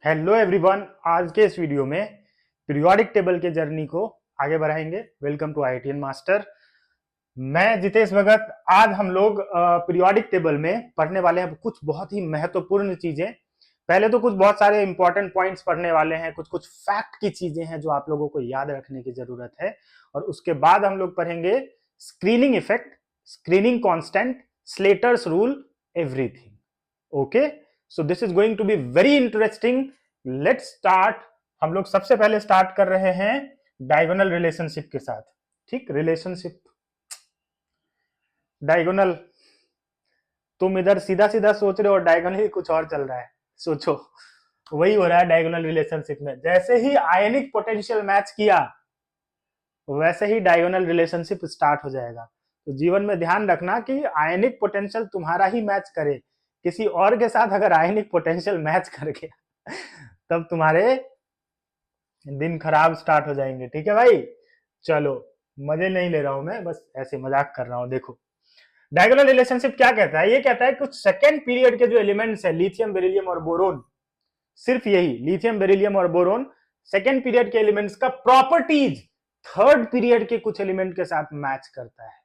Hello everyone, आज के इस वीडियो में पीरियोडिक टेबल के जर्नी को आगे बढ़ाएंगे। Welcome to IITian master. मैं जितेश भगत। आज हम लोग पीरियोडिक टेबल में पढ़ने वाले हैं कुछ बहुत ही महत्वपूर्ण चीजें। पहले तो कुछ बहुत सारे इंपॉर्टेंट पॉइंट्स पढ़ने वाले हैं, कुछ कुछ फैक्ट की चीजें हैं जो आप लोगों को याद रखने की जरूरत है। और उसके बाद हम लोग पढ़ेंगे screening effect, screening constant, Slater's rule, everything. Okay, so this is going to be very interesting. Let's start. हम लोग सबसे पहले स्टार्ट कर रहे हैं डायगोनल रिलेशनशिप के साथ। ठीक, रिलेशनशिप डायगोनल। तुम इधर सीधा सीधा सोच रहे हो, डायगोनल कुछ और चल रहा है। सोचो, वही हो रहा है डायगोनल रिलेशनशिप में। जैसे ही आयनिक पोटेंशियल मैच किया वैसे ही डायगोनल रिलेशनशिप स्टार्ट हो जाएगा। तो जीवन में ध्यान रखना कि आयनिक पोटेंशियल तुम्हारा ही मैच करे। किसी और के साथ अगर आयनिक पोटेंशियल मैच कर गया तब तुम्हारे दिन खराब स्टार्ट हो जाएंगे। ठीक है भाई, चलो, मजे नहीं ले रहा हूं मैं, बस ऐसे मजाक कर रहा हूं। देखो, डायगोनल रिलेशनशिप क्या कहता है? ये कहता है कुछ सेकेंड पीरियड के जो एलिमेंट्स है, लिथियम, बेरिलियम और बोरोन, सिर्फ यही लिथियम, बेरिलियम और बोरोन सेकेंड पीरियड के एलिमेंट्स का प्रॉपर्टीज थर्ड पीरियड के कुछ एलिमेंट के साथ मैच करता है।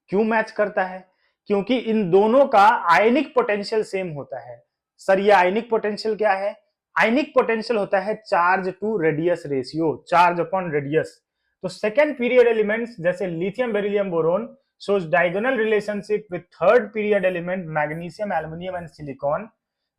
क्यों मैच करता है? क्योंकि इन दोनों का आयनिक पोटेंशियल सेम होता है। सर, ये आयनिक पोटेंशियल क्या है? आयनिक पोटेंशियल होता है charge to radius ratio, charge upon radius. तो सेकेंड पीरियड एलिमेंट्स जैसे lithium, beryllium, boron shows diagonal relationship with third period element magnesium, aluminum and silicon.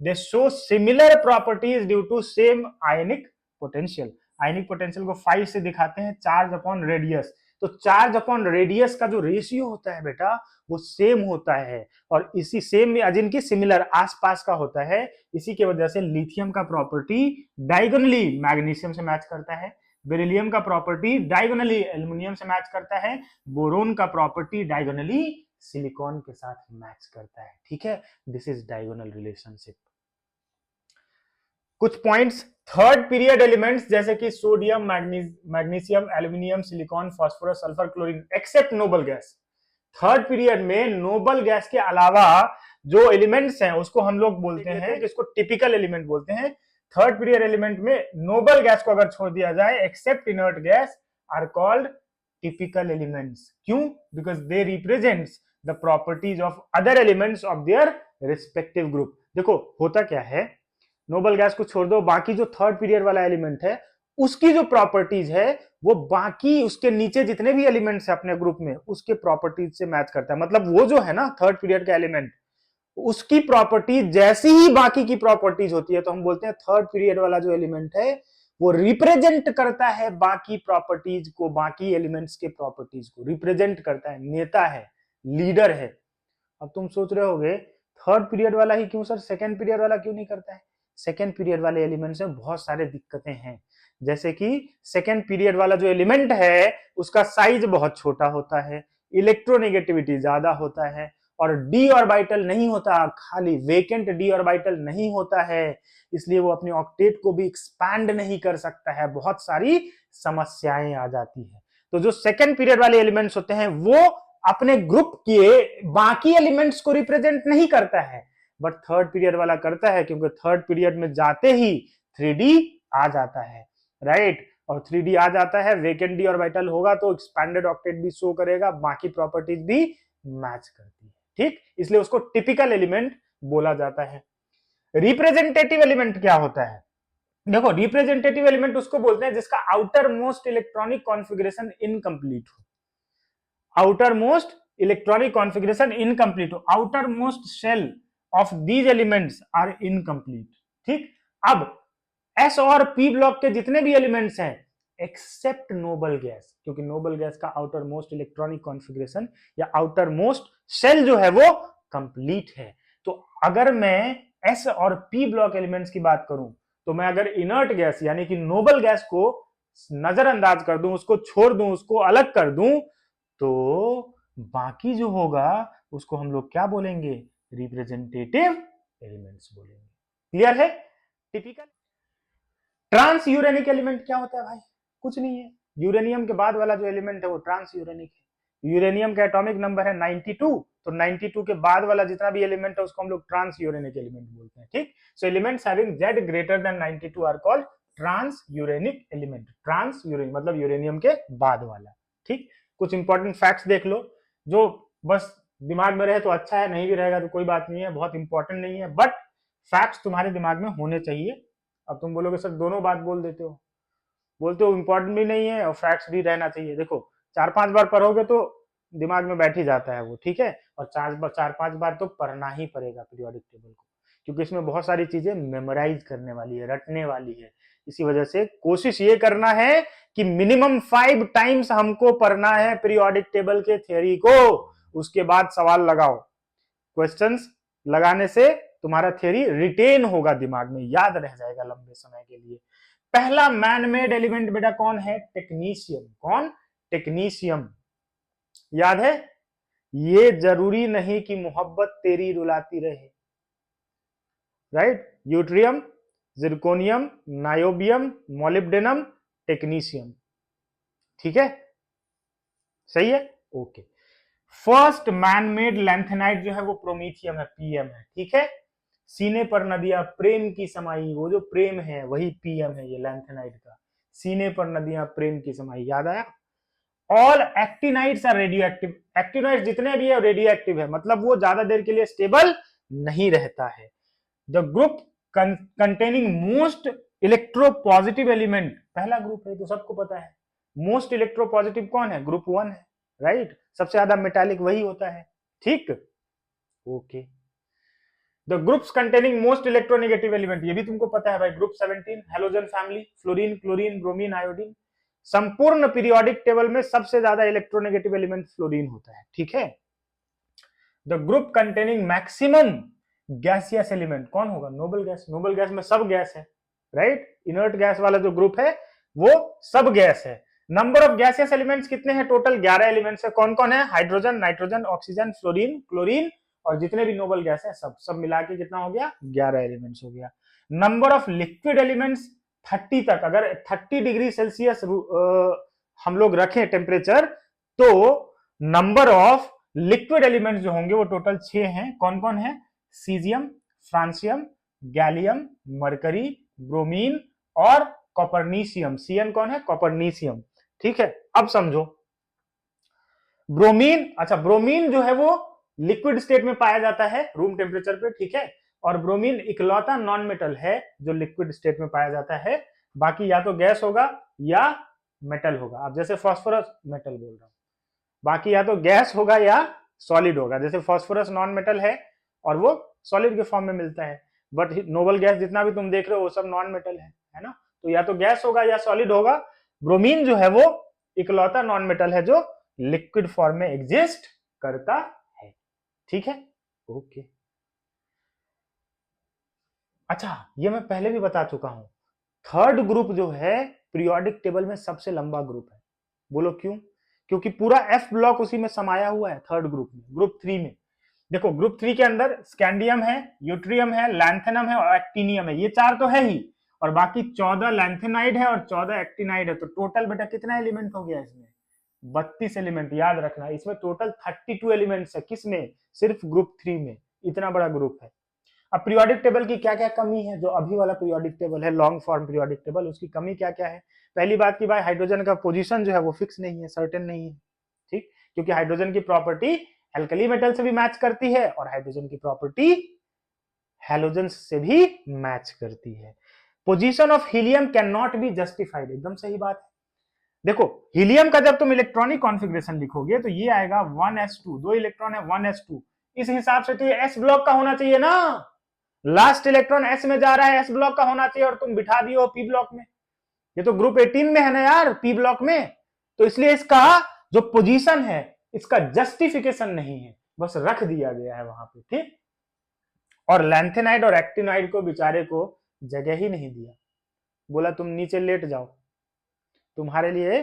They show similar properties due to same ionic potential. Ionic potential को 5 से दिखाते हैं, charge upon radius. तो charge upon radius का जो ratio होता है बेटा, वो सेम होता है। और इसी सेम जिनकी सिमिलर आसपास का होता है, इसी की वजह से लिथियम का प्रॉपर्टी डायगोनली मैग्नीशियम से मैच करता है, बेरिलियम का प्रॉपर्टी डायगोनली एल्युमिनियम से मैच करता है, बोरोन का प्रॉपर्टी डायगोनली सिलिकॉन के साथ मैच करता है। ठीक है, दिस इज डायगोनल रिलेशनशिप। कुछ पॉइंट्स, थर्ड पीरियड एलिमेंट्स जैसे कि sodium, magnesium, aluminium, silicon, phosphorus, sulphur, chlorine, except noble gas. Third period में नोबल गैस के अलावा जो एलिमेंट्स हैं उसको हम लोग बोलते हैं, इसको टिपिकल एलिमेंट बोलते हैं। थर्ड पीरियड एलिमेंट में नोबल गैस को अगर छोड़ दिया जाए, except inert gas, are called typical elements. क्यों? Because they represents the properties of other elements of their respective group. देखो, होता क्या है, नोबल गैस को छोड़ दो, बाकी जो थर्ड पीरियड वाला एलिमेंट है उसकी जो प्रॉपर्टीज है वो बाकी उसके नीचे जितने भी एलिमेंट्स है अपने ग्रुप में उसके प्रॉपर्टीज से मैच करता है। मतलब वो जो है ना थर्ड पीरियड का एलिमेंट, उसकी प्रॉपर्टीज जैसी ही बाकी की प्रॉपर्टीज होती है, तो हम बोलते हैं थर्ड पीरियड वाला जो एलिमेंट है वो रिप्रेजेंट करता है बाकी प्रॉपर्टीज को, बाकी एलिमेंट्स के प्रॉपर्टीज को रिप्रेजेंट करता है, नेता है, लीडर है। अब तुम सोच रहे होगे थर्ड पीरियड वाला ही क्यों सर, सेकेंड पीरियड वाला क्यों नहीं करता है? सेकेंड पीरियड वाले एलिमेंट्स में बहुत सारे दिक्कतें हैं। जैसे कि सेकेंड पीरियड वाला जो एलिमेंट है उसका साइज बहुत छोटा होता है, इलेक्ट्रोनेगेटिविटी ज्यादा होता है, और डी ऑर्बिटल नहीं होता, खाली वेकेंट डी ऑर्बिटल नहीं होता है, इसलिए वो अपने ऑक्टेट को भी एक्सपैंड नहीं कर सकता है। बहुत सारी समस्याएं आ जाती है। तो जो सेकेंड पीरियड वाले एलिमेंट्स होते हैं वो अपने ग्रुप के बाकी एलिमेंट्स को रिप्रेजेंट नहीं करता है, बट थर्ड पीरियड वाला करता है, क्योंकि थर्ड पीरियड में जाते ही 3D आ जाता है, राइट? और 3D आ जाता है, वेकेंट डी ऑर्बिटल होगा तो एक्सपैंडेड ऑक्टेट भी शो करेगा, बाकी प्रॉपर्टीज भी मैच करती है। ठीक, इसलिए उसको टिपिकल एलिमेंट बोला जाता है। रिप्रेजेंटेटिव एलिमेंट क्या होता है? देखो, रिप्रेजेंटेटिव एलिमेंट उसको बोलते हैं जिसका outer most electronic configuration incomplete हो, outer most electronic configuration incomplete हो, outer most shell of these elements are incomplete. ठीक, अब एस और पी ब्लॉक के जितने भी एलिमेंट्स हैं एक्सेप्ट नोबल गैस, क्योंकि नोबल गैस का आउटर मोस्ट इलेक्ट्रॉनिक कॉन्फ़िगरेशन या आउटर मोस्ट शेल जो है वो कंप्लीट है। तो अगर मैं एस और पी ब्लॉक एलिमेंट्स की बात करूं, तो मैं अगर इनर्ट गैस यानी कि नोबल गैस को नजरअंदाज कर दूं, उसको छोड़ दूं, उसको अलग कर दूं, तो बाकी जो होगा उसको हम लोग क्या बोलेंगे? रिप्रेजेंटेटिव एलिमेंट्स बोलेंगे। क्लियर है? टिपिकल ट्रांस यूरेनिक एलिमेंट क्या होता है भाई? कुछ नहीं है, यूरेनियम के बाद वाला जो एलिमेंट है वो ट्रांस यूरेनिक है। यूरेनियम का एटॉमिक नंबर है 92, तो 92 के बाद वाला जितना भी एलिमेंट है उसको हम लोग ट्रांस यूरेनिक एलिमेंट बोलते हैं, ठीक। So elements having Z greater than 92 are called transuranic element. Transuranic मतलब यूरेनियम के बाद वाला, ठीक। कुछ इंपॉर्टेंट फैक्ट्स देख लो, जो बस दिमाग में रहे तो अच्छा है, नहीं भी रहेगा तो कोई बात नहीं है, बहुत इंपॉर्टेंट नहीं है, बट फैक्ट्स तुम्हारे दिमाग में होने चाहिए। अब तुम बोलोगे सर दोनों बात बोलते हो इंपॉर्टेंट भी नहीं है और फैक्ट्स भी रहना चाहिए। देखो 4-5 बार पढ़ोगे तो दिमाग में बैठ ही जाता है वो, ठीक है। और 4-5 बार तो पढ़ना ही पड़ेगा पीरियोडिक टेबल को, क्योंकि इसमें बहुत सारी चीजें मेमोराइज करने वाली है, रटने वाली है। इसी वजह से कोशिश ये करना है कि मिनिमम 5 टाइम्स हमको पढ़ना है पीरियोडिक टेबल के थ्योरी को, उसके बाद सवाल लगाओ। क्वेश्चंस लगाने से तुम्हारा थ्योरी रिटेन होगा, दिमाग में याद रह जाएगा लंबे समय के लिए। पहला मैन मेड एलिमेंट बेटा कौन है? टेक्नीशियम। कौन? टेक्नीशियम। याद है? ये जरूरी नहीं कि मोहब्बत तेरी रुलाती रहे, right. Yttrium, zirconium, niobium, molybdenum, technetium, ठीक है, सही है, okay. First man made lanthanide जो है वो प्रोमीथियम है, पीएम है, ठीक है। सीने पर नदियां प्रेम की समाई, वो जो प्रेम है वही पीएम है, ये लैंथेनाइट का। सीने पर नदियां प्रेम की समाई, याद आया। All actinides are radioactive. Actinides जितने भी है रेडियो एक्टिव है, मतलब वो ज्यादा देर के लिए स्टेबल नहीं रहता है। The group containing most electropositive element, पहला ग्रुप है तो सबको पता है। मोस्ट इलेक्ट्रोपॉजिटिव कौन है? ग्रुप 1 है, राइट। सबसे ज्यादा मेटालिक वही होता है, ठीक, okay. The groups containing most electronegative element, ये भी तुमको पता है भाई। Group 17 halogen family, fluorine, chlorine, bromine, iodine. संपूर्ण पीरियोडिक टेबल में सबसे ज्यादा इलेक्ट्रोनेगेटिव एलिमेंट फ्लोरीन होता है, ठीक है। The group containing maximum gaseous element कौन होगा? Noble gas. नोबल गैस में सब गैस है, राइट। इनर्ट गैस वाला जो ग्रुप है वो सब गैस है। नंबर ऑफ गैसियस एलिमेंट्स कितने हैं? टोटल 11 एलिमेंट्स है। कौन कौन है? Hydrogen, nitrogen, oxygen, fluorine, chlorine और जितने भी नोबल गैस है सब मिला के कितना हो गया? 11 एलिमेंट्स हो गया। नंबर ऑफ लिक्विड एलिमेंट्स 30 तक, अगर 30 डिग्री सेल्सियस हम लोग रखें टेम्परेचर, तो नंबर ऑफ लिक्विड एलिमेंट्स जो होंगे वो टोटल 6 हैं। कौन कौन है? Caesium, francium, gallium, mercury, bromine और कॉपरनीशियम। सीएन कौन है? कॉपरनीशियम, ठीक है। अब समझो ब्रोमीन, अच्छा ब्रोमीन जो है वो लिक्विड स्टेट में पाया जाता है रूम टेम्परेचर पे, ठीक है। और ब्रोमीन इकलौता नॉन मेटल है जो लिक्विड स्टेट में पाया जाता है, बाकी या तो गैस होगा या मेटल होगा। अब जैसे फास्फोरस, मेटल बोल रहा हूं, बाकी या तो गैस होगा या सॉलिड होगा। जैसे फास्फोरस नॉन मेटल है और वो सॉलिड के फॉर्म में मिलता है, बट नोबल गैस जितना भी तुम देख रहे हो वो सब नॉन मेटल है ना, तो या तो गैस होगा या सॉलिड होगा। ब्रोमीन जो है वो इकलौता नॉन मेटल है जो लिक्विड फॉर्म में एग्जिस्ट करता है, ठीक है, ओके। अच्छा ये मैं पहले भी बता चुका हूं, थर्ड ग्रुप जो है पीरियोडिक टेबल में सबसे लंबा ग्रुप है। बोलो क्यों? क्योंकि पूरा एफ ब्लॉक उसी में समाया हुआ है थर्ड ग्रुप में, ग्रुप 3 में। देखो ग्रुप 3 के अंदर स्कैंडियम है, यूट्रियम है, लैंथेनम है और एक्टिनियम है, ये 4 तो है ही, और बाकी 14 लैंथेनाइड है और 14 एक्टिनाइड है। तो टोटल बेटा कितना एलिमेंट हो गया इसमें? 32 एलिमेंट। याद रखना इसमें टोटल 32 एलिमेंट्स है। किसमें? सिर्फ ग्रुप 3 में। इतना बड़ा ग्रुप है। अब पीरियोडिक टेबल की क्या क्या कमी है? जो अभी वाला पीरियोडिक टेबल है लॉन्ग फॉर्म पीरियोडिक टेबल, उसकी कमी क्या क्या है? पहली बात की भाई हाइड्रोजन का पोजीशन जो है वो फिक्स नहीं है, सर्टेन नहीं है, ठीक, क्योंकि हाइड्रोजन की प्रॉपर्टी एल्कली मेटल से भी मैच करती है और हाइड्रोजन की प्रॉपर्टी हैलोजन से भी मैच करती है। Position of helium can not be justified, एकदम सही बात है। देखो हीलियम का जब तुम इलेक्ट्रॉनिक कॉन्फ़िगरेशन लिखोगे तो ये आएगा 1s2, 2 इलेक्ट्रॉन है 1s2, इस हिसाब से तो ये s ब्लॉक का होना चाहिए ना, लास्ट इलेक्ट्रॉन s में जा रहा है, s ब्लॉक का होना चाहिए, और तुम बिठा दियो p ब्लॉक में। ये तो ग्रुप 18 में है ना यार, p ब्लॉक में, तो इसलिए इसका जो पोजीशन है इसका जस्टिफिकेशन नहीं है, बस रख दिया गया है वहां पे, ठीक। और लैंथेनाइड और एक्टिनाइड को बेचारे को जगह ही नहीं दिया, बोला तुम नीचे लेट जाओ, तुम्हारे लिए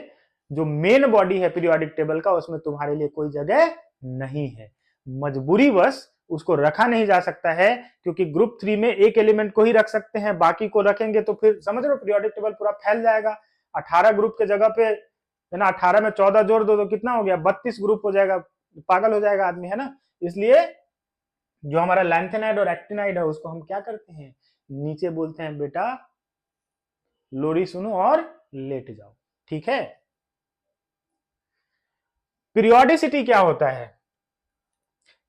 जो मेन बॉडी है पीरियोडिक टेबल का उसमें तुम्हारे लिए कोई जगह नहीं है, मजबूरी बस उसको रखा नहीं जा सकता है, क्योंकि ग्रुप 3 में एक एलिमेंट को ही रख सकते हैं, बाकी को रखेंगे तो फिर समझ रहे हो पीरियोडिक टेबल पूरा फैल जाएगा। 18 ग्रुप के जगह पे है ना, 18 में 14 जोड़ दो तो कितना हो गया? 32 ग्रुप हो जाएगा, पागल हो जाएगा आदमी, है ना। इसलिए जो हमारा लैंथेनाइड और एक्टिनाइड है उसको हम क्या करते हैं, नीचे बोलते हैं बेटा लोरी सुनो और लेट जाओ, ठीक है। पीरियोडिसिटी क्या होता है,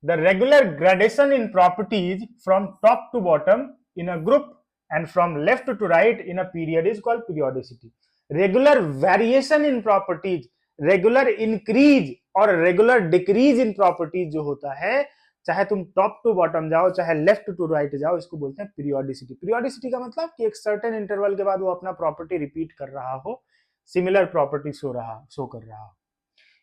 the regular gradation in properties from top to bottom in a group and from left to right in a period is called periodicity. Regular variation in properties, regular increase और regular decrease in properties जो होता है, चाहे तुम top to bottom जाओ चाहे left to right जाओ, इसको बोलते हैं पीरियोडिसिटी। पीरियोडिसिटी का मतलब कि एक सर्टेन इंटरवल के बाद वो अपना प्रॉपर्टी रिपीट कर रहा हो, सिमिलर प्रॉपर्टी शो कर रहा हो।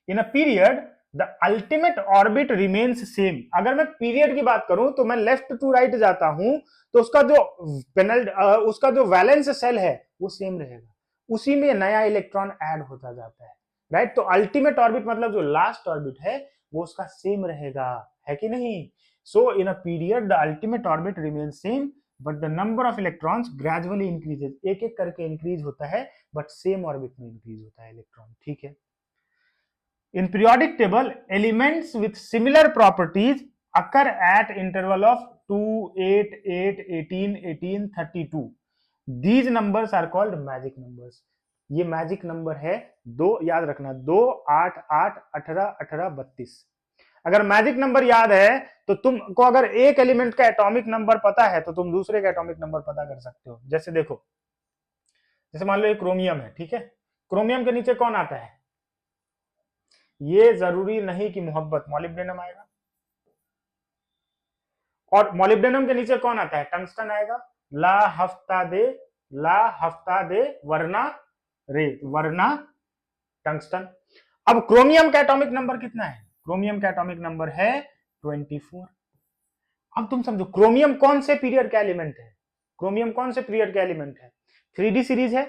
In a period the ultimate orbit remains same. अगर मैं पीरियड की बात करूं तो मैं लेफ्ट टू राइट जाता हूं तो उसका जो वैलेंस सेल है वो सेम रहेगा, उसी में नया इलेक्ट्रॉन ऐड होता जाता है, राइट। तो अल्टीमेट ऑर्बिट मतलब जो लास्ट ऑर्बिट है वो उसका सेम रहेगा, है कि नहीं। So in a period the ultimate orbit remains same but the number of electrons gradually increases, एक एक करके इंक्रीज होता है बट सेम ऑर्बिट में इंक्रीज होता है इलेक्ट्रॉन, ठीक है। In periodic table, elements with similar properties occur at interval of 2, 8, 8, 18, 18, 32. These numbers are called magic numbers. ये मैजिक नंबर है, दो याद रखना, 2, 8, 8, 18, 18, 32। अगर मैजिक नंबर याद है तो तुमको अगर एक एलिमेंट का एटॉमिक नंबर पता है तो तुम दूसरे का एटॉमिक नंबर पता कर सकते हो। जैसे देखो, जैसे मान लो ये क्रोमियम है, ठीक है। क्रोमियम के नीचे कौन आता है, ये जरूरी नहीं कि मोहब्बत, मॉलिब्डेनम आएगा। और मॉलिब्डेनम के नीचे कौन आता है, टंगस्टन आएगा। ला हफ्ता दे वरना रे, वरना टंगस्टन। अब क्रोमियम का एटॉमिक नंबर कितना है, क्रोमियम का एटॉमिक नंबर है 24। अब तुम समझो क्रोमियम कौन से पीरियड का एलिमेंट है, क्रोमियम कौन से पीरियड का एलिमेंट है, 3D सीरीज है,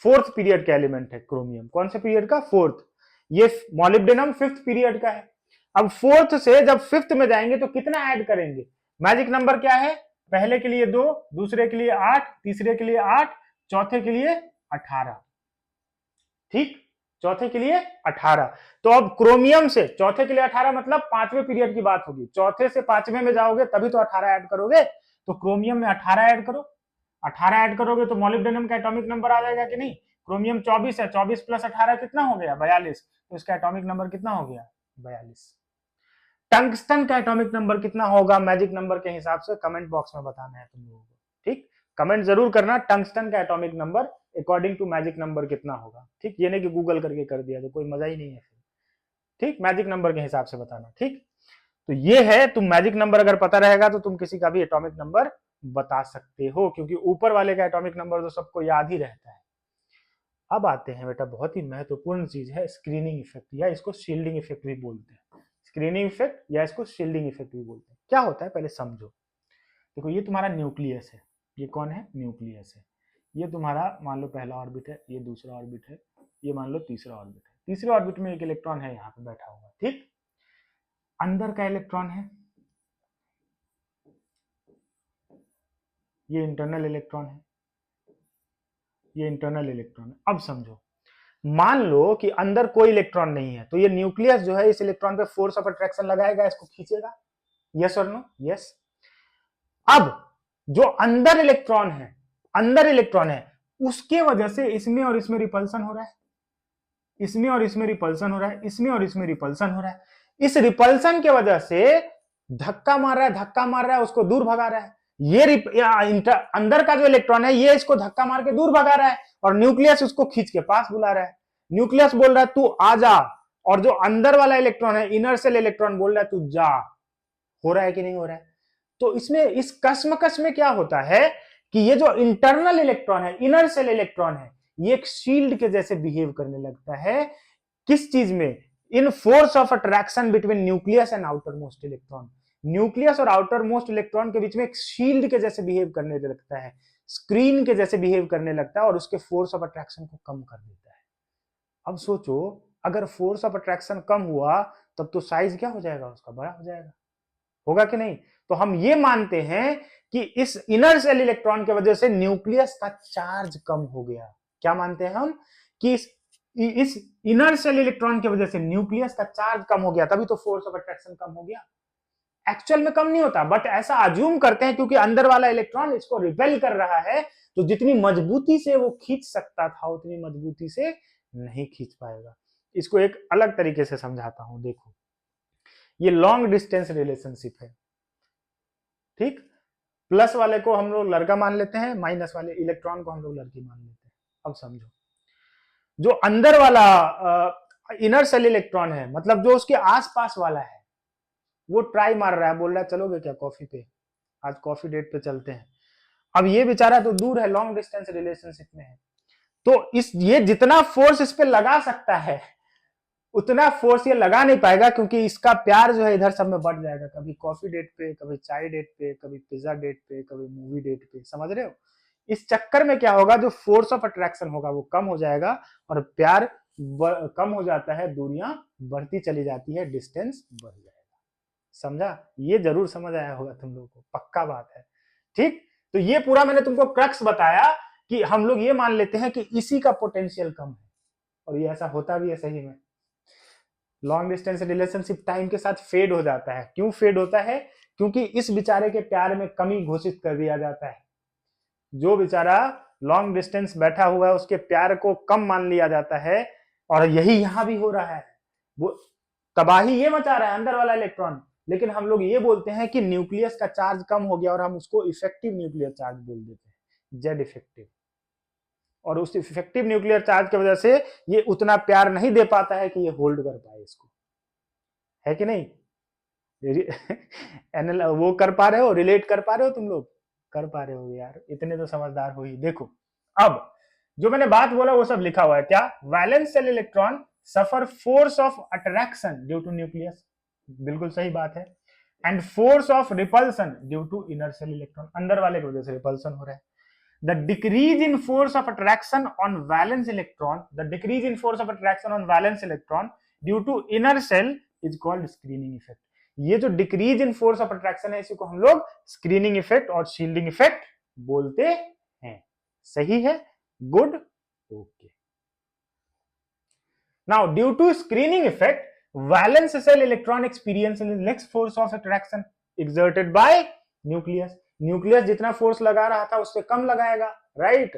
फोर्थ पीरियड का एलिमेंट है क्रोमियम, कौन से पीरियड का, फोर्थ। ये मॉलिब्डेनम फिफ्थ पीरियड का है। अब फोर्थ से जब फिफ्थ में जाएंगे तो कितना ऐड करेंगे, मैजिक नंबर क्या है, पहले के लिए 2, दूसरे के लिए 8, तीसरे के लिए 8, चौथे के लिए 18, ठीक, चौथे के लिए 18। तो अब क्रोमियम से चौथे के लिए 18 मतलब पांचवें पीरियड की बात होगी, चौथे से पांचवें में जाओगे तभी तो 18 ऐड करोगे। तो क्रोमियम में 18 ऐड करो, 18 ऐड करोगे तो मॉलिब्डेनम का एटॉमिक नंबर आ जाएगा कि नहीं। क्रोमियम 24 है, 24 प्लस 18 कितना हो गया, 42। तो इसका एटॉमिक नंबर कितना हो गया, 42। टंगस्टन का एटॉमिक नंबर कितना होगा मैजिक नंबर के हिसाब से, कमेंट बॉक्स में बताना है तुम लोगों को, ठीक। कमेंट जरूर करना, टंगस्टन का atomic number according to magic number कितना होगा, ठीक। ये नहीं कि गूगल करके कर दिया तो कोई मजा ही नहीं है, ठीक। मैजिक नंबर के हिसाब से बताना, ठीक। तो ये है, तुम मैजिक नंबर अगर पता रहेगा तो तुम किसी का भी एटॉमिक नंबर बता सकते हो, क्योंकि ऊपर वाले का एटॉमिक नंबर तो सबको याद ही रहता है। अब आते हैं बेटा बहुत ही महत्वपूर्ण चीज है, स्क्रीनिंग इफेक्ट, या इसको शील्डिंग इफेक्ट भी बोलते हैं। स्क्रीनिंग इफेक्ट या इसको शील्डिंग इफेक्ट भी बोलते हैं। क्या होता है पहले समझो। देखो ये तुम्हारा न्यूक्लियस है, ये कौन है, न्यूक्लियस है। ये तुम्हारा मान लो पहला ऑर्बिट है, ये दूसरा ऑर्बिट है, ये मान लो तीसरा ऑर्बिट है। तीसरे ऑर्बिट में एक इलेक्ट्रॉन है यहाँ पे बैठा हुआ, ठीक। अंदर का इलेक्ट्रॉन है, ये इंटरनल इलेक्ट्रॉन है, ये इंटरनल इलेक्ट्रॉन है। अब समझो, मान लो कि अंदर कोई इलेक्ट्रॉन नहीं है तो ये न्यूक्लियस जो है इस इलेक्ट्रॉन पे फोर्स ऑफ अट्रैक्शन लगाएगा, इसको खींचेगा, यस और नो, यस। अब जो अंदर इलेक्ट्रॉन है, अंदर इलेक्ट्रॉन है, उसके वजह से इसमें और इसमें रिपल्सन हो रहा है, इसमें और इसमें रिपल्सन हो रहा है, इसमें और इसमें रिपल्सन हो रहा है। इस रिपल्सन के वजह से धक्का मार रहा है, धक्का मार रहा है, उसको दूर भगा रहा है। ये अंदर का जो इलेक्ट्रॉन है ये इसको धक्का मार के दूर भगा रहा है और न्यूक्लियस उसको खींच के पास बुला रहा है। न्यूक्लियस बोल रहा है तू आ जा, और जो अंदर वाला इलेक्ट्रॉन है, इनर सेल इलेक्ट्रॉन बोल रहा है तू जा। हो रहा है कि नहीं हो रहा है। तो इसमें इस कश्मकश में क्या होता है कि ये जो इंटरनल इलेक्ट्रॉन है, इनर सेल इलेक्ट्रॉन है, ये एक शील्ड के जैसे बिहेव करने लगता है। किस चीज में, इन force of attraction between nucleus and outer most electron. Nucleus और आउटर मोस्ट इलेक्ट्रॉन के बीच में एक शील्ड के जैसे बिहेव करने लगता है, स्क्रीन के जैसे बिहेव करने लगता है और उसके फोर्स ऑफ अट्रैक्शन को कम कर देता है। अब सोचो, अगर फोर्स ऑफ अट्रैक्शन कम हुआ तब तो साइज क्या हो जाएगा, उसका बड़ा हो जाएगा, होगा कि नहीं। तो हम ये मानते हैं कि इस इनर सेल इलेक्ट्रॉन की वजह से न्यूक्लियस का चार्ज कम हो गया। क्या मानते हैं हम कि इस इनर सेल इलेक्ट्रॉन की वजह से न्यूक्लियस का चार्ज कम हो गया, तभी तो फोर्स ऑफ अट्रैक्शन कम हो गया। एक्चुअल में कम नहीं होता, बट ऐसा अज्यूम करते हैं क्योंकि अंदर वाला इलेक्ट्रॉन इसको रिपेल कर रहा है, तो जितनी मजबूती से वो खींच सकता था उतनी मजबूती से नहीं खींच पाएगा। इसको एक अलग तरीके से समझाता हूं, देखो ये लॉन्ग डिस्टेंस रिलेशनशिप है, ठीक। प्लस वाले को हम लोग लड़का मान लेते हैं, माइनस वाले इलेक्ट्रॉन को हम लोग लड़की मान लेते हैं। अब समझो, जो अंदर वाला इनर सेल इलेक्ट्रॉन है, मतलब जो उसके आसपास वाला है, वो ट्राई मार रहा है, बोल रहा है चलोगे क्या कॉफी पे, आज कॉफी डेट पे चलते हैं। अब ये बेचारा तो दूर है, लॉन्ग डिस्टेंस रिलेशनशिप में है, तो ये जितना फोर्स इस पे लगा सकता है उतना फोर्स ये लगा नहीं पाएगा, क्योंकि इसका प्यार जो है इधर सब में बढ़ जाएगा, कभी कॉफी डेट पे, कभी चाय डेट पे, कभी पिज्जा डेट पे, कभी मूवी डेट पे, समझ रहे हो। इस चक्कर में क्या होगा, जो फोर्स ऑफ अट्रैक्शन होगा वो कम हो जाएगा और प्यार कम हो जाता है, दूरियां बढ़ती चली जाती है, डिस्टेंस बढ़ जाएगा। समझा, ये जरूर समझ आया होगा तुम लोगों को, पक्का बात है, ठीक। तो ये पूरा मैंने तुमको क्रक्स बताया कि हम लोग ये मान लेते हैं कि इसी का पोटेंशियल कम है, और ये ऐसा होता भी है सही में। लॉन्ग डिस्टेंस रिलेशनशिप टाइम के साथ फेड हो जाता है। क्यों फेड होता है? क्योंकि इस बेचारे के प्यार में कमी घोषित कर दिया जाता है। जो बेचारा लॉन्ग डिस्टेंस बैठा हुआ है उसके प्यार को कम मान लिया जाता है, और यही यहां भी हो रहा है। वो तबाही ये मचा रहा है अंदर वाला इलेक्ट्रॉन, लेकिन हम लोग ये बोलते हैं कि न्यूक्लियस का चार्ज कम हो गया और हम उसको इफेक्टिव न्यूक्लियर चार्ज बोल देते हैं, जेड इफेक्टिव। और उस इफेक्टिव न्यूक्लियर चार्ज की वजह से ये उतना प्यार नहीं दे पाता है कि ये होल्ड कर पाए इसको, है कि नहीं। वो कर पा रहे हो, रिलेट कर पा रहे हो तुम लोग, कर पा रहे हो यार, इतने तो समझदार हो ही। देखो अब जो मैंने बात बोला वो सब लिखा हुआ है, क्या, valence shell electron suffer force of attraction due to nucleus, बिल्कुल सही बात है, and force of repulsion due to inner shell electron, अंदर वाले की वजह से रिपल्सन हो रहा है। The decrease in force of attraction on valence electron, the decrease in force of attraction on valence electron due to inner shell is called screening effect. ये जो decrease in force of attraction है इसी को हम लोग screening effect और shielding effect बोलते हैं। सही है, good, okay. Now due to screening effect valence shell electron experience less force of attraction exerted by nucleus. Nucleus जितना फोर्स लगा रहा था उससे कम लगाएगा, राइट।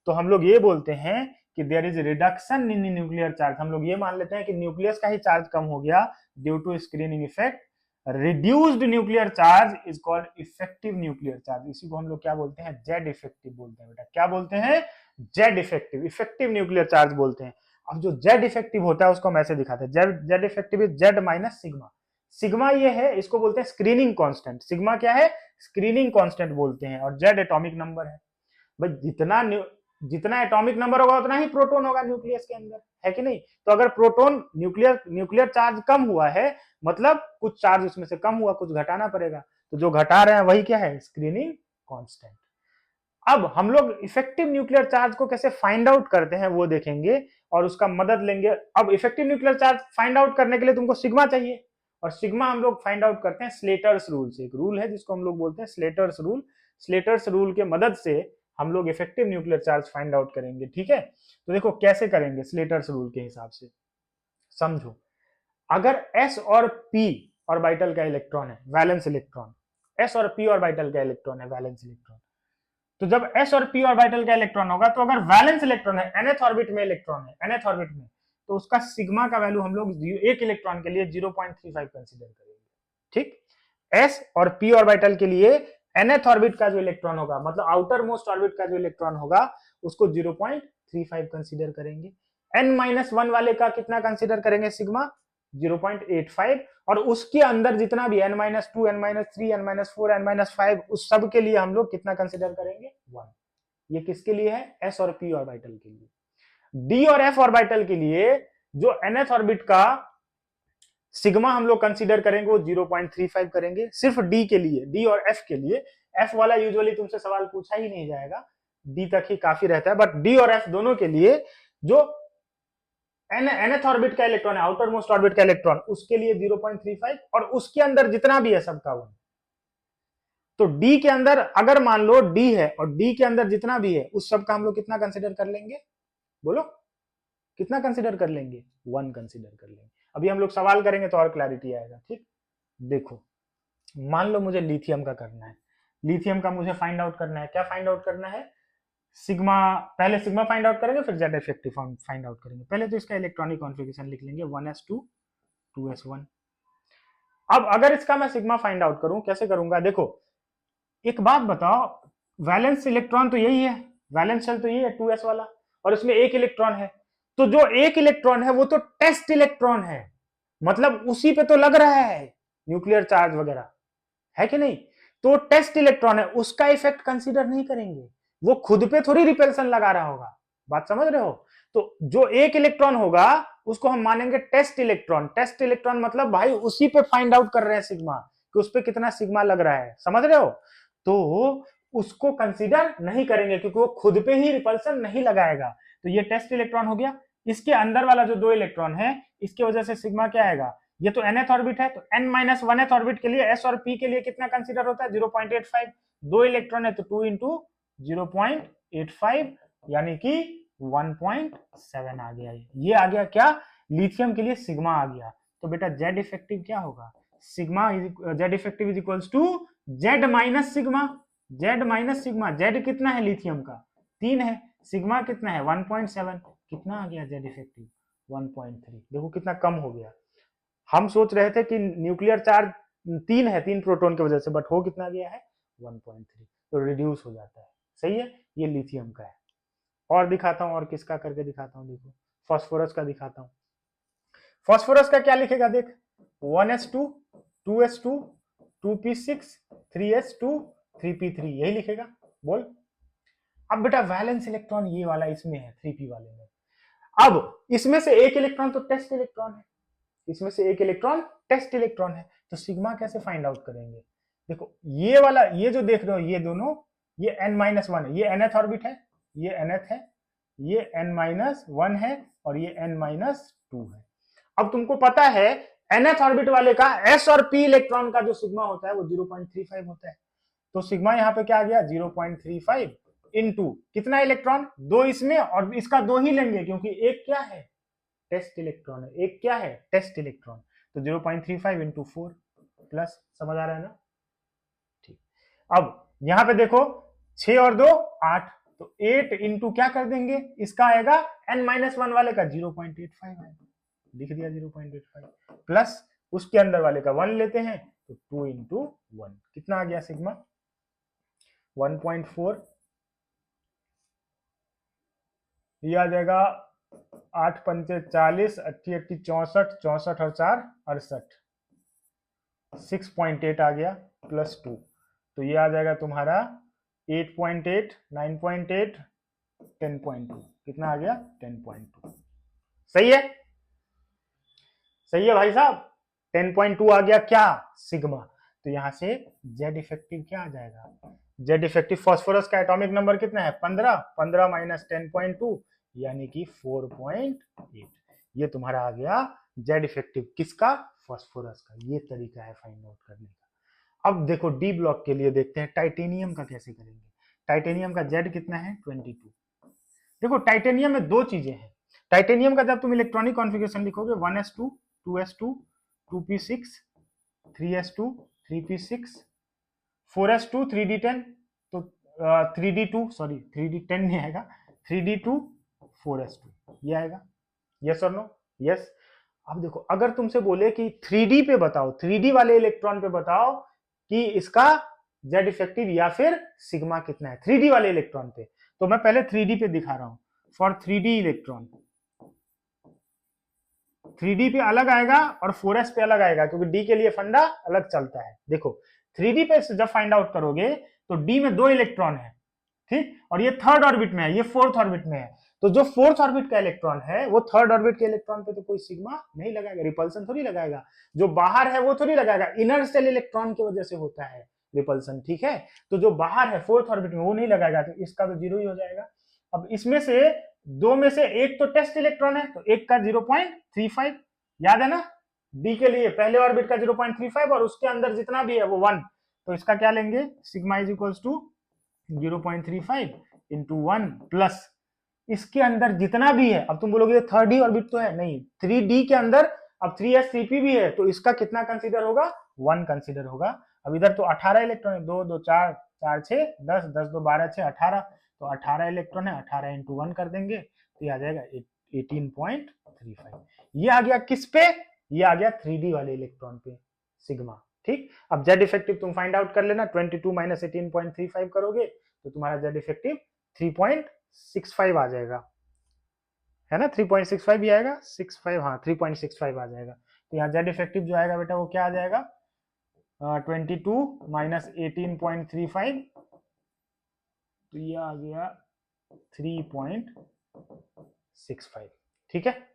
तो हम लोग ये बोलते हैं कि there is reduction in nuclear charge. हम लोग ये मान लेते हैं कि न्यूक्लियस का ही चार्ज कम हो गया due to screening effect. Reduced nuclear charge is called effective nuclear charge. इसी को हम लोग क्या बोलते हैं, जेड इफेक्टिव बोलते हैं। बेटा क्या बोलते हैं, Z effective, effective nuclear charge बोलते हैं। अब जो जेड इफेक्टिव होता है उसको हम ऐसे दिखाते हैं, Z effective is Z minus sigma. Sigma ये है, इसको बोलते हैं स्क्रीनिंग कांस्टेंट। सिग्मा क्या है, स्क्रीनिंग कांस्टेंट बोलते हैं, और जेड एटॉमिक नंबर है। भाई जितना एटॉमिक नंबर होगा उतना ही प्रोटॉन होगा न्यूक्लियस के अंदर, है कि नहीं। तो अगर प्रोटॉन न्यूक्लियर चार्ज कम हुआ है, मतलब कुछ चार्ज उसमें से कम हुआ, कुछ घटाना पड़ेगा, तो जो घटा रहे हैं वही क्या है, स्क्रीनिंग कांस्टेंट। अब हम लोग इफेक्टिव न्यूक्लियर चार्ज को कैसे फाइंड आउट करते हैं वो देखेंगे और उसका मदद लेंगे। अब effective nuclear charge find out करने के लिए तुमको सिग्मा चाहिए, और सिग्मा हम लोग फाइंड आउट करते हैं स्लेटर्स रूल से। एक रूल है जिसको हम लोग बोलते हैं स्लेटर्स रूल। स्लेटर्स रूल के मदद से हम लोग effective nuclear charge find out करेंगे, ठीक है। तो देखो कैसे करेंगे, स्लेटर्स रूल के हिसाब से समझो। अगर s और p ऑर्बिटल का इलेक्ट्रॉन है, वैलेंस इलेक्ट्रॉन, s और p ऑर्बिटल का इलेक्ट्रॉन है, वैलेंस इलेक्ट्रॉन, तो जब s और p ऑर्बिटल का इलेक्ट्रॉन होगा, तो अगर वैलेंस इलेक्ट्रॉन है, nth ऑर्बिट में इलेक्ट्रॉन है, nth ऑर्बिट में, तो उसका सिग्मा का वैल्यू हम लोग एक इलेक्ट्रॉन के लिए 0.35 कंसीडर करेंगे, ठीक। s और p ऑर्बिटल के लिए nth ऑर्बिट का जो इलेक्ट्रॉन होगा, मतलब आउटर मोस्ट ऑर्बिट का जो इलेक्ट्रॉन होगा, उसको 0.35 कंसीडर करेंगे। n-1 वाले का कितना कंसीडर करेंगे, सिग्मा 0.85, और उसके अंदर जितना भी n-2, n-3, n-4, n-5, उस सब के लिए हम लोग कितना कंसीडर करेंगे, 1। ये किसके लिए है, s और p ऑर्बिटल के लिए। d और f ऑर्बिटल के लिए जो nth ऑर्बिट का सिग्मा हम लोग कंसीडर करेंगे वो 0.35 करेंगे, सिर्फ d के लिए, d और f के लिए। f वाला यूजुअली तुमसे सवाल पूछा ही नहीं जाएगा, d तक ही काफी रहता है, बट d और f दोनों के लिए जो nth ऑर्बिट का इलेक्ट्रॉन है, आउटर मोस्ट ऑर्बिट का इलेक्ट्रॉन, उसके लिए 0.35, और उसके अंदर जितना भी है सबका 1। तो d के अंदर अगर मान लो d है और d के अंदर जितना भी है उस सब का हम लोग कितना कंसीडर कर लेंगे, बोलो कितना कंसीडर कर लेंगे, 1 कंसीडर कर लेंगे। अभी हम लोग सवाल करेंगे तो और क्लैरिटी आएगा, ठीक। देखो मान लो मुझे लिथियम का करना है, लिथियम का मुझे फाइंड आउट करना है। क्या फाइंड आउट करना है? सिग्मा, पहले सिग्मा फाइंड आउट करेंगे फिर जेड इफेक्टिव फाइंड आउट करेंगे। पहले तो इसका इलेक्ट्रॉनिक कॉन्फ़िगरेशन लिख लेंगे 1s2 2s1। अब अगर इसका मैं सिग्मा फाइंड आउट करूं, कैसे करूंगा? देखो एक बात बताओ, वैलेंस इलेक्ट्रॉन तो यही है, वैलेंस शेल तो यही है 2s वाला, और इसमें एक इलेक्ट्रॉन है। तो जो एक इलेक्ट्रॉन है वो तो टेस्ट इलेक्ट्रॉन है, मतलब उसी पे तो लग रहा है न्यूक्लियर चार्ज वगैरह, है कि नहीं? तो टेस्ट इलेक्ट्रॉन है, उसका इफेक्ट कंसीडर नहीं करेंगे, वो खुद पे थोड़ी रिपल्सन लगा रहा होगा। बात समझ रहे हो? तो जो एक इलेक्ट्रॉन होगा उसको हम मानेंगे टेस्ट इलेक्ट्रॉन। टेस्ट इलेक्ट्रॉन मतलब भाई उसी पे फाइंड आउट कर रहे हैं सिग्मा, कि उस पे कितना सिग्मा लग रहा है, समझ रहे हो? तो उसको कंसीडर नहीं करेंगे क्योंकि वो खुद पे ही रिपल्सन नहीं लगाएगा। तो ये टेस्ट इलेक्ट्रॉन हो गया। इसके अंदर वाला जो दो इलेक्ट्रॉन है, इसकी वजह से सिग्मा क्या आएगा? ये तो nth ऑर्बिट है, तो n माइनस 1th ऑर्बिट के लिए s और p के लिए कितना कंसीडर होता है? 0.85। दो इलेक्ट्रॉन है तो 2 इंटू 0.85 यानी कि 1.7 आ गया। ये आ गया क्या? लिथियम के लिए सिग्मा आ गया। तो बेटा जेड इफेक्टिव क्या होगा? Sigma Z effective is equals to Z minus sigma. Z minus sigma, Z कितना है लिथियम का? 3 है, सिग्मा कितना है? 1.7। कितना आ गया जेड इफेक्टिव? 1.3। देखो कितना कम हो गया। हम सोच रहे थे कि न्यूक्लियर चार्ज 3 है, 3 प्रोटॉन की वजह से, बट हो कितना गया है? 1.3। तो रिड्यूस हो जाता है। सही है, ये लिथियम का है। और दिखाता हूं, और किसका करके दिखाता हूं। देखो फास्फोरस का दिखाता हूं। फास्फोरस का क्या लिखेगा देख, 1s2 2s2 2p6 3s2 3p3, यही लिखेगा। बोल। अब बेटा वैलेंस इलेक्ट्रॉन ये वाला इसमें है 3p वाले में। अब इसमें से एक इलेक्ट्रॉन तो टेस्ट इलेक्ट्रॉन है, इसमें से एक इलेक्ट्रॉन टेस्ट इलेक्ट्रॉन है। तो सिग्मा कैसे फाइंड आउट करेंगे? देखो ये वाला, ये जो देख रहे हो ये दोनों, ये n-1 है, ये nth ऑर्बिट है, ये nth है, ये n-1 है, और ये n-2 है। अब तुमको पता है nth ऑर्बिट वाले का s और p इलेक्ट्रॉन का जो सिग्मा होता है वो 0.35 होता है। तो सिग्मा यहाँ पे क्या आ गया? 0.35 इंटू कितना इलेक्ट्रॉन? दो इसमें, और इसका दो ही लेंगे क्योंकि एक क्या है? टेस्ट इलेक्ट्रॉन है। एक क्या है? Test electron. तो 0.35 इंटू 4 प्लस, समझ आ रहा है ना? ठीक। अब यहां पे देखो 6 और 2 8, तो 8 इंटू क्या कर देंगे? इसका आएगा n-1 वाले का 0.85 आएगा, लिख दिया 0.85 प्लस उसके अंदर वाले का 1 लेते हैं तो 2 इंटू 1, कितना आ गया सिग्मा? 1.4। ये आ जाएगा 8 पंचे 40, 80 80 64, 64 और 4 68, 6.8 आ गया प्लस 2। तो ये आ जाएगा तुम्हारा 8.8 9.8 10.2, कितना आ गया? 10.2। सही है, सही है भाई साहब। 10.2 आ गया क्या? सिग्मा। तो यहां से जेड इफेक्टिव क्या आ जाएगा? जेड इफेक्टिव फास्फोरस का एटॉमिक नंबर कितना है? 15। 15 माइनस 10.2 यानी कि 4.8। ये तुम्हारा आ गया जेड इफेक्टिव, किसका? फास्फोरस का। ये तरीका है फाइंड आउट करने का। अब देखो डी ब्लॉक के लिए देखते हैं टाइटेनियम का कैसे करेंगे। टाइटेनियम का जेड कितना है? 22। देखो टाइटेनियम में दो चीजें हैं। टाइटेनियम का जब तुम इलेक्ट्रॉनिक कॉन्फ़िगरेशन लिखोगे 1s2 2s2 2p6 3s2 3p6 4s2 3d10, तो 3d2 सॉरी 3d10 नहीं आएगा, 3d2 4s2 ये आएगा। यस और नो? यस। अब देखो अगर तुमसे बोले कि 3d पे बताओ, 3d वाले इलेक्ट्रॉन पे बताओ कि इसका जेड इफेक्टिव या फिर सिग्मा कितना है 3d वाले इलेक्ट्रॉन पे, तो मैं पहले 3d पे दिखा रहा हूं। फॉर 3d इलेक्ट्रॉन 3d पे अलग आएगा और 4s पे अलग आएगा, क्योंकि d के लिए फंडा अलग चलता है। देखो 3d पे जब फाइंड आउट करोगे तो d में दो इलेक्ट्रॉन है, ठीक, और ये थर्ड ऑर्बिट में है, ये फोर्थ ऑर्बिट में है। तो जो फोर्थ ऑर्बिट का इलेक्ट्रॉन है वो थर्ड ऑर्बिट के इलेक्ट्रॉन पे तो कोई सिग्मा नहीं लगाएगा, रिपल्सन थोड़ी लगाएगा। जो बाहर है वो थोड़ी लगाएगा, इनर शेल इलेक्ट्रॉन की वजह से होता है रिपल्सन, ठीक है। तो जो बाहर है फोर्थ ऑर्बिट में वो नहीं लगाएगा, तो इसका तो जीरो ही हो जाएगा। अब इसमें से दो में से एक तो टेस्ट इलेक्ट्रॉन है, तो एक का 0.35 याद है ना, डी के लिए पहले ऑर्बिट का 0.35 और उसके अंदर जितना भी है वो 1, तो इसका क्या लेंगे? Sigma is equals to 0.35 into 1 plus इसके अंदर जितना भी है। अब तुम बोलोगे थर्ड ही ऑर्बिट तो है, नहीं, 3d के अंदर अब 3s 3p भी है, तो इसका कितना कंसीडर होगा? 1 कंसीडर होगा। अब इधर तो 18 इलेक्ट्रॉन है, 2 2 4 4 6 10 10 2 12 6 18, तो 18 इलेक्ट्रॉन है, 18 इंटू 1 कर देंगे तो ये आ जाएगा 18.35। ये आ गया किस पे, ये आ गया 3D वाले इलेक्ट्रॉन पे सिग्मा। ठीक, अब जेड इफेक्टिव तुम फाइंड आउट कर लेना, 22 माइनस 18.35 करोगे तो तुम्हारा जेड इफेक्टिव 3.65 आ जाएगा, है ना, 3.65 भी आएगा, 65, हाँ 3.65 आ जाएगा। तो यहाँ जेड इफेक्टिव जो आएगा बेटा वो क्या आ जाएगा, 22 माइनस 18.35, तो ये आ गया 3.65। ठीक है,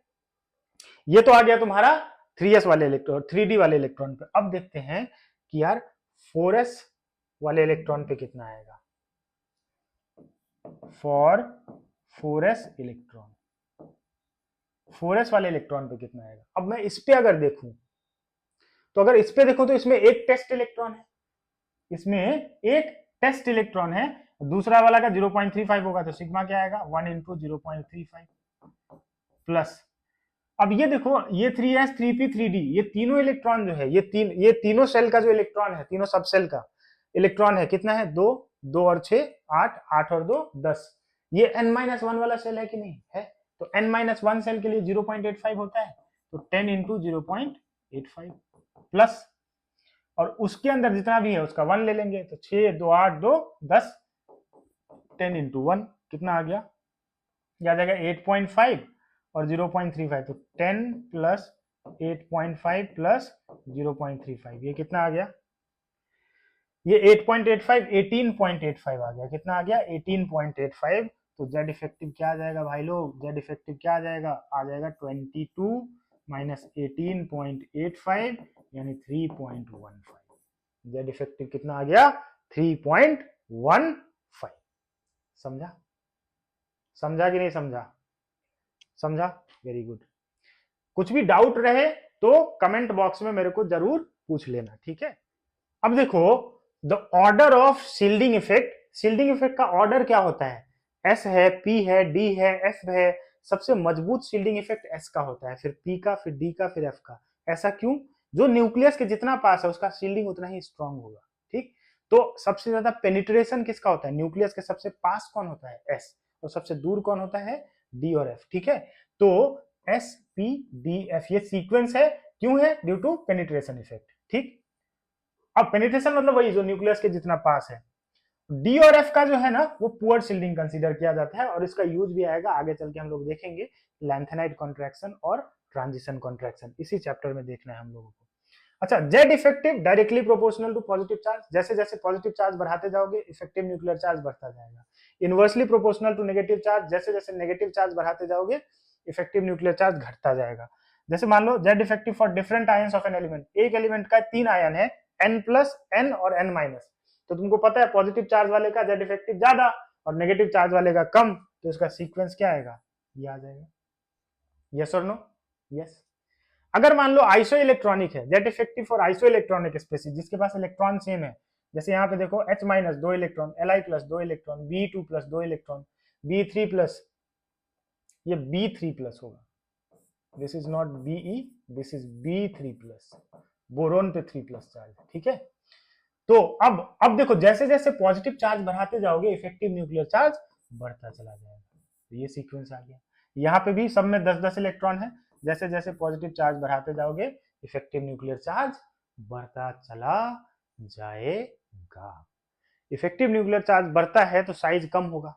ये तो आ गया तुम्हारा 3s वाले इलेक्ट्रॉन, 3d वाले इलेक्ट्रॉन पे। अब देखते हैं कि यार 4s वाले इलेक्ट्रॉन पे कितना आएगा, फॉर 4s इलेक्ट्रॉन, 4s वाले इलेक्ट्रॉन पे कितना आएगा। अब मैं इस पे अगर देखूं, तो अगर इस पे देखो तो इसमें एक टेस्ट इलेक्ट्रॉन है, इसमें एक टेस्ट इलेक्ट्रॉन है, दूसरा वाला का 0.35 होगा, तो सिग्मा क्या आएगा, 1 इंटू 0.35 प्लस, अब ये देखो ये 3s 3p 3d, ये तीनों इलेक्ट्रॉन जो है, ये तीनों सेल का जो इलेक्ट्रॉन है, तीनों सब सेल का इलेक्ट्रॉन है, कितना है, 2 2 और 6 8 8 और 2 10। ये n-1 वाला सेल है कि नहीं है, तो n-1 सेल के लिए 0.85 होता है, तो 10 इंटू 0.85 प्लस, और उसके अंदर जितना भी है उसका 1 ले लेंगे, तो 6 2 8 2 10, 10 इंटू 1 कितना आ गया, या जाएगा 8.5 और 0.35, तो 10 प्लस 8.5 प्लस 0.35, ये कितना आ गया, ये 8.85 18.85 आ गया, कितना आ गया 18.85। तो जेड इफेक्टिव क्या आ जाएगा भाई लोग, जेड इफेक्टिव क्या आ जाएगा, 22 माइनस 18.85 यानी 3.15। जेड इफेक्टिव कितना आ गया, 3.15। समझा, समझा कि नहीं समझा, समझा, वेरी गुड। कुछ भी डाउट रहे तो कमेंट बॉक्स में मेरे को जरूर पूछ लेना, ठीक है। अब देखो the order of shielding effect, shielding effect का ऑर्डर क्या होता है, एस है, पी है, डी है, एफ है, सबसे मजबूत शील्डिंग इफेक्ट एस का होता है, फिर पी का, फिर डी का, फिर एफ का। ऐसा क्यों, जो न्यूक्लियस के जितना पास है उसका शील्डिंग उतना ही स्ट्रांग होगा। ठीक, तो सबसे ज्यादा पेनिट्रेशन किसका होता है, न्यूक्लियस के सबसे पास कौन होता है, एस, और सबसे दूर कौन होता है, डी और एफ। ठीक है, तो एस पी डी एफ ये सीक्वेंस है, क्यों है, ड्यू टू पेनिट्रेशन इफेक्ट। ठीक, अब पेनिट्रेशन मतलब वही जो न्यूक्लियस के जितना पास है। डी और एफ का जो है ना वो पुअर शील्डिंग कंसीडर किया जाता है, और इसका यूज भी आएगा आगे चल के, हम लोग देखेंगे लैंथेनाइड कॉन्ट्रैक्शन और ट्रांजिशन कॉन्ट्रैक्शन, इसी चैप्टर में देखना है हम लोगों को। अच्छा, Z effective directly proportional to positive charge, जैसे जैसे पॉजिटिव चार्ज बढ़ाते जाओगे इफेक्टिव न्यूक्लियर चार्ज बढ़ता जाएगा। Inversely proportional to negative charge, जैसे जैसे नेगेटिव चार्ज बढ़ाते जाओगे इफेक्टिव न्यूक्लियर चार्ज घटता जाएगा। जैसे मान लो Z effective for different ions of an element, एक एलिमेंट का 3 आयन है, n प्लस n और n माइनस, तो तुमको पता है पॉजिटिव चार्ज वाले का जेड इफेक्टिव ज्यादा और नेगेटिव चार्ज वाले का कम, तो इसका सीक्वेंस क्या आएगा, ये आ जाएगा। यस और नो, यस। अगर मान लो आइसो इलेक्ट्रॉनिक है, Z effective for isoelectronic species, जिसके पास इलेक्ट्रॉन सेम है, जैसे यहाँ पे देखो H minus 2 electron, Li plus 2 electron, Be2 plus 2 electron, B3 plus, ये B3 प्लस होगा, this is not Be, this is B3 plus, boron पे 3 प्लस चार्ज। ठीक है, तो अब देखो जैसे जैसे पॉजिटिव चार्ज बढ़ाते जाओगे इफेक्टिव न्यूक्लियर चार्ज बढ़ता चला जाएगा, तो ये सीक्वेंस आ गया। यहाँ पे भी सब में 10-10 इलेक्ट्रॉन है, जैसे जैसे पॉजिटिव चार्ज बढ़ाते जाओगे इफेक्टिव न्यूक्लियर चार्ज बढ़ता चला जाएगा। इफेक्टिव न्यूक्लियर चार्ज बढ़ता है तो साइज कम होगा,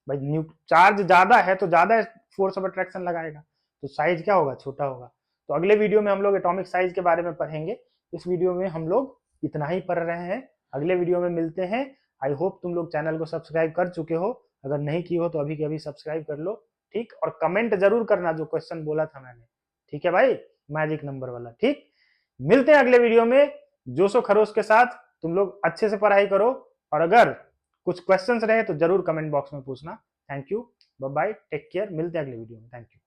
भाई चार्ज ज्यादा है तो ज्यादा फोर्स ऑफ अट्रैक्शन लगाएगा, तो साइज क्या होगा, छोटा होगा। तो अगले वीडियो में हम लोग एटॉमिक साइज के बारे में पढ़ेंगे, इस वीडियो में हम लोग इतना ही पढ़ रहे हैं, अगले वीडियो में मिलते हैं। आई होप तुम लोग चैनल को सब्सक्राइब कर चुके हो, अगर नहीं की हो तो अभी के अभी सब्सक्राइब कर लो, ठीक, और कमेंट जरूर करना जो क्वेश्चन बोला था मैंने, ठीक है भाई, मैजिक नंबर वाला। ठीक, मिलते हैं अगले वीडियो में, जोशो खरोश के साथ तुम लोग अच्छे से पढ़ाई करो, और अगर कुछ क्वेश्चंस रहे तो जरूर कमेंट बॉक्स में पूछना। Thank you, bye bye, take care, मिलते हैं अगले वीडियो में, थैंक यू।